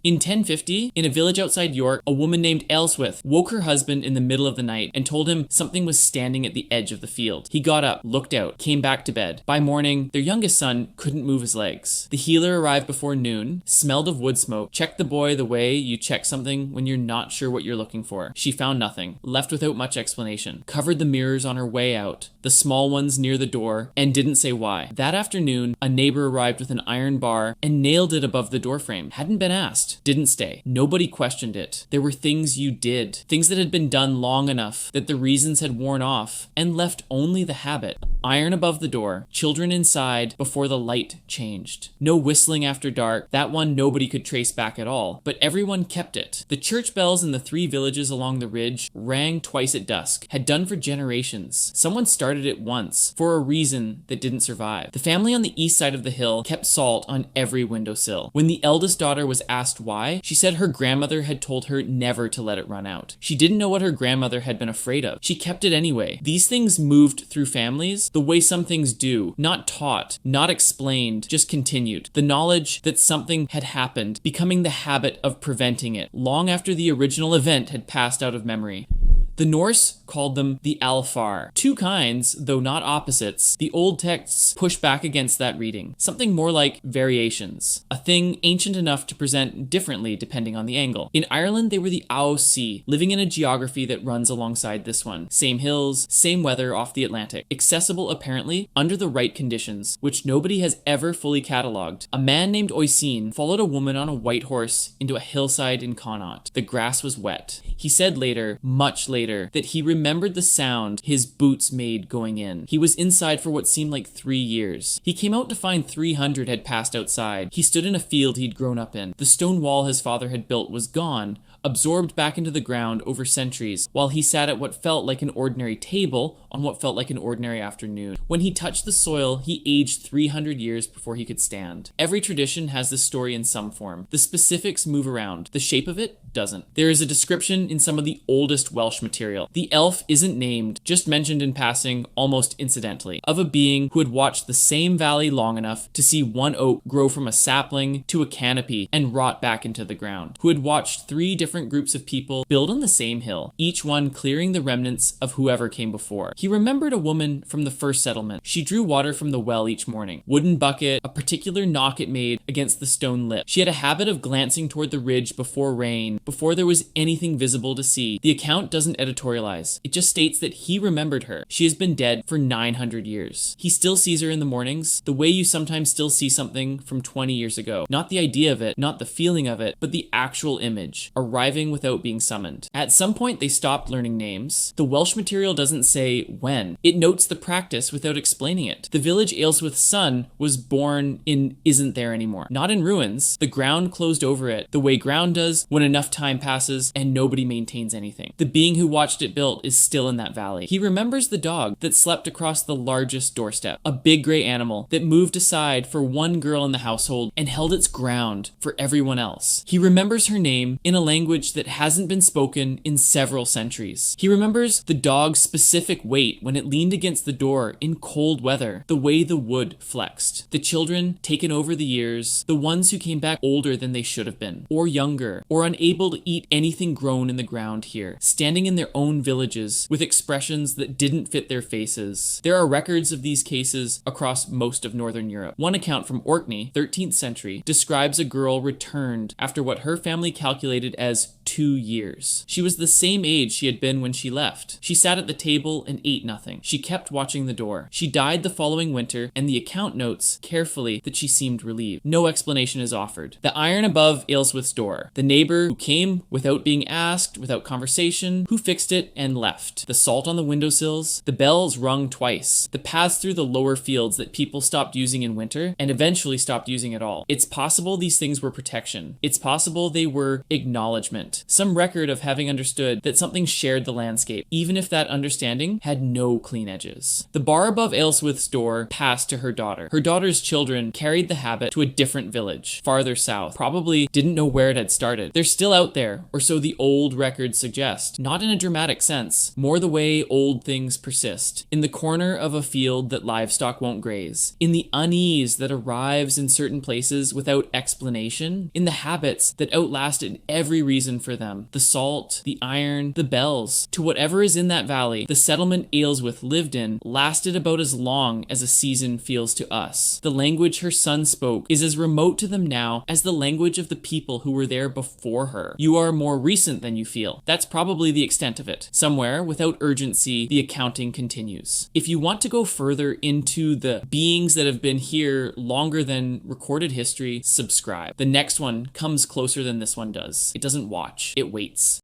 In 1050, in a village outside York, a woman named Elves woke her husband in the middle of the night and told him something was standing at the edge of the field. He got up, looked out, came back to bed. By morning, their youngest son couldn't move his legs. The healer arrived before noon, smelled of wood smoke, checked the boy the way you check something when you're not sure what you're looking for. She found nothing, left without much explanation, covered the mirrors on her way out, the small ones near the door, and didn't say why. That afternoon, a neighbor arrived with an iron bar and nailed it above the doorframe. Hadn't been asked. Didn't stay. Nobody questioned it. There were things you did, things that had been done long enough that the reasons had worn off and left only the habit. Iron above the door, children inside before the light changed. No whistling after dark, that one nobody could trace back at all, but everyone kept it. The church bells in the 3 villages along the ridge rang twice at dusk, had done for generations. Someone started it once, for a reason that didn't survive. The family on the east side of the hill kept salt on every windowsill. When the eldest daughter was asked why, she said her grandmother had told her never to let it run out. She didn't know what her grandmother had been afraid of. She kept it anyway. These things moved through families the way some things do, not taught, not explained, just continued. The knowledge that something had happened, becoming the habit of preventing it, long after the original event had passed out of memory. The Norse called them the Alfar. 2 kinds, though not opposites. The old texts push back against that reading. Something more like variations. A thing ancient enough to present differently depending on the angle. In Ireland, they were the Aos Sí, living in a geography that runs alongside this one. Same hills, same weather off the Atlantic. Accessible, apparently, under the right conditions, which nobody has ever fully catalogued. A man named Aos Sí followed a woman on a white horse into a hillside in Connaught. The grass was wet. He said later, much later, that he remembered the sound his boots made going in. He was inside for what seemed like 3 years. He came out to find 300 had passed outside. He stood in a field he'd grown up in. The stone wall his father had built was gone, absorbed back into the ground over centuries, while he sat at what felt like an ordinary table on what felt like an ordinary afternoon. When he touched the soil, he aged 300 years before he could stand. Every tradition has this story in some form. The specifics move around. The shape of it doesn't. There is a description in some of the oldest Welsh material. The elf isn't named, just mentioned in passing, almost incidentally, of a being who had watched the same valley long enough to see one oak grow from a sapling to a canopy and rot back into the ground, who had watched 3 different groups of people build on the same hill, each one clearing the remnants of whoever came before. He remembered a woman from the first settlement. She drew water from the well each morning. Wooden bucket, a particular knock it made against the stone lip. She had a habit of glancing toward the ridge before rain, before there was anything visible to see. The account doesn't editorialize. It just states that he remembered her. She has been dead for 900 years. He still sees her in the mornings, the way you sometimes still see something from 20 years ago. Not the idea of it, not the feeling of it, but the actual image, arriving without being summoned. At some point, they stopped learning names. The Welsh material doesn't say when. It notes the practice without explaining it. The village Aylesworth's son was born in isn't there anymore. Not in ruins. The ground closed over it, the way ground does when enough time passes and nobody maintains anything. The being who watched it built is still in that valley. He remembers the dog that slept across the largest doorstep, a big gray animal that moved aside for one girl in the household and held its ground for everyone else. He remembers her name in a language that hasn't been spoken in several centuries. He remembers the dog's specific weight when it leaned against the door in cold weather, the way the wood flexed. The children taken over the years, the ones who came back older than they should have been, or younger, or unable to eat anything grown in the ground here, standing in their own villages with expressions that didn't fit their faces. There are records of these cases across most of Northern Europe. One account from Orkney, 13th century, describes a girl returned after what her family calculated as 2 years. She was the same age she had been when she left. She sat at the table and ate nothing. She kept watching the door. She died the following winter, and the account notes carefully that she seemed relieved. No explanation is offered. The iron above Aylesworth's door. The neighbor who came without being asked, without conversation, who fixed it and left. The salt on the windowsills. The bells rung twice. The paths through the lower fields that people stopped using in winter and eventually stopped using at all. It's possible these things were protection. It's possible they were acknowledgement. Some record of having understood that something shared the landscape, even if that understanding had no clean edges. The bar above Aylesworth's door passed to her daughter. Her daughter's children carried the habit to a different village, farther south. Probably didn't know where it had started. They're still out there, or so the old records suggest. Not in a dramatic sense, more the way old things persist, in the corner of a field that livestock won't graze, in the unease that arrives in certain places without explanation, in the habits that outlasted every reason for them, the salt, the iron, the bells. To whatever is in that valley, the settlement Aelswith lived in lasted about as long as a season feels to us. The language her son spoke is as remote to them now as the language of the people who were there before her. You are more recent than you feel. That's probably the extent of it. Somewhere, without urgency, the accounting continues. If you want to go further into the beings that have been here longer than recorded history, subscribe. The next one comes closer than this one does. It doesn't watch, it waits.